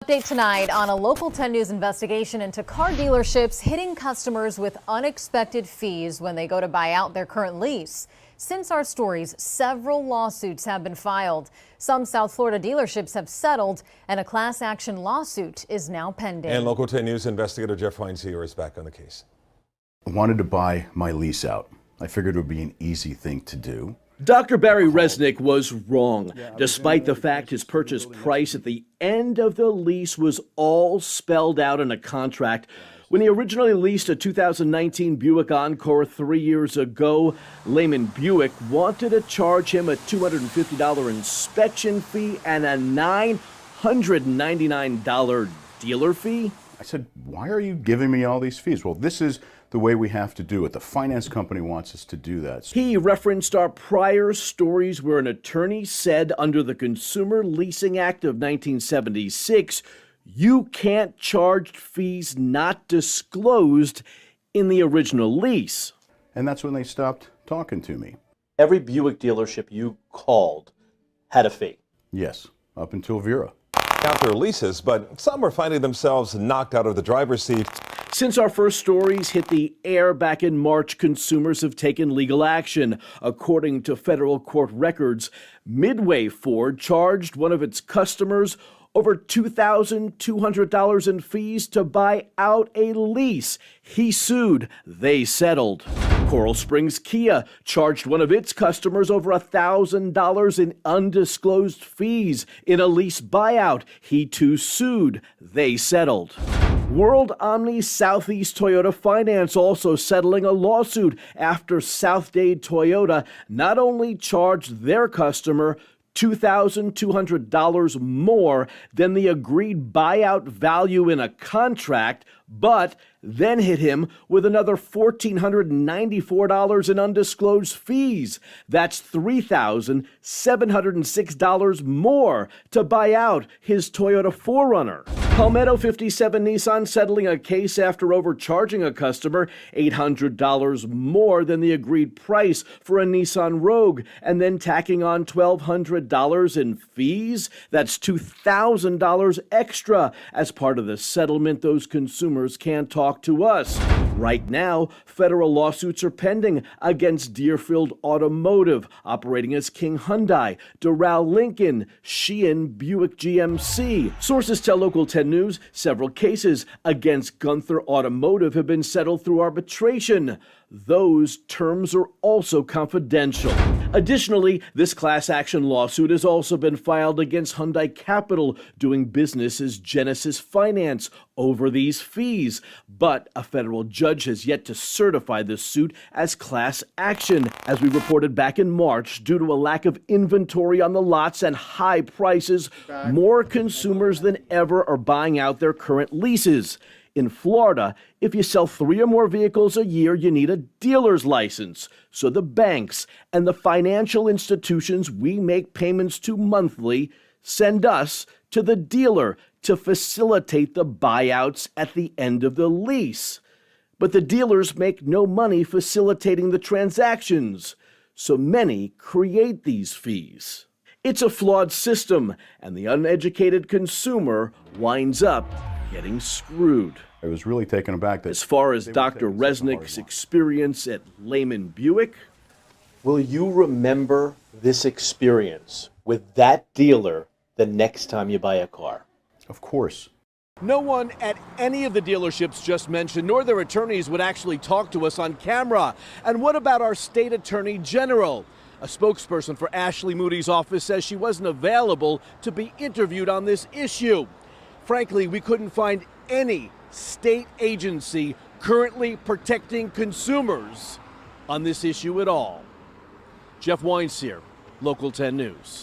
Update tonight on a Local 10 News investigation into car dealerships hitting customers with unexpected fees when they go to buy out their current lease. Since our stories, several lawsuits have been filed. Some South Florida dealerships have settled, and a class action lawsuit is now pending. And Local 10 News investigator Jeff Wines here is back on the case. I wanted to buy my lease out. I figured it would be an easy thing to do. Dr. Barry Resnick was wrong, despite the fact his purchase price at the end of the lease was all spelled out in a contract. When he originally leased a 2019 Buick Encore 3 years ago, Lehman Buick wanted to charge him a $250 inspection fee and a $999 dealer fee. I said, why are you giving me all these fees? Well, this is the way we have to do it. The finance company wants us to do that. He referenced our prior stories where an attorney said under the Consumer Leasing Act of 1976, you can't charge fees not disclosed in the original lease. And that's when they stopped talking to me. Every Buick dealership you called had a fee. Yes, up until Vera. Out their leases, but some are finding themselves knocked out of the driver's seat. Since our first stories hit the air back in March, consumers have taken legal action. According to federal court records, Midway Ford charged one of its customers over $2,200 in fees to buy out a lease. He sued. They settled. Coral Springs Kia charged one of its customers over $1,000 in undisclosed fees in a lease buyout. He too sued. They settled. World Omni Southeast Toyota Finance also settling a lawsuit after South Dade Toyota not only charged their customer $2,200 more than the agreed buyout value in a contract, but then hit him with another $1,494 in undisclosed fees. That's $3,706 more to buy out his Toyota 4Runner. Palmetto 57 Nissan settling a case after overcharging a customer $800 more than the agreed price for a Nissan Rogue and then tacking on $1,200 in fees. That's $2,000 extra. As part of the settlement, those consumers can't talk to us. Right now, federal lawsuits are pending against Deerfield Automotive, operating as King Hyundai, Doral Lincoln, Sheehan Buick GMC. Sources tell Local 10 News several cases against Gunther Automotive have been settled through arbitration. Those terms are also confidential. Additionally, this class action lawsuit has also been filed against Hyundai Capital, doing business as Genesis Finance, over these fees. But a federal judge has yet to certify this suit as class action, as we reported back in March. Due to a lack of inventory on the lots and high prices, more consumers than ever are buying out their current leases. In Florida, if you sell 3 or more vehicles a year, you need a dealer's license. So the banks and the financial institutions we make payments to monthly send us to the dealer to facilitate the buyouts at the end of the lease. But the dealers make no money facilitating the transactions, so many create these fees. It's a flawed system, and the uneducated consumer winds up getting screwed. I was really taken aback that as far as Dr. Resnick's experience at Lehman Buick, will you remember this experience with that dealer the next time you buy a car? Of course. no one at any of the dealerships just mentioned, nor their attorneys, would actually talk to us on camera. And what about our state attorney general? A spokesperson for Ashley Moody's office says she wasn't available to be interviewed on this issue. Frankly, we couldn't find any state agency currently protecting consumers on this issue at all. Jeff Wines here, Local 10 News.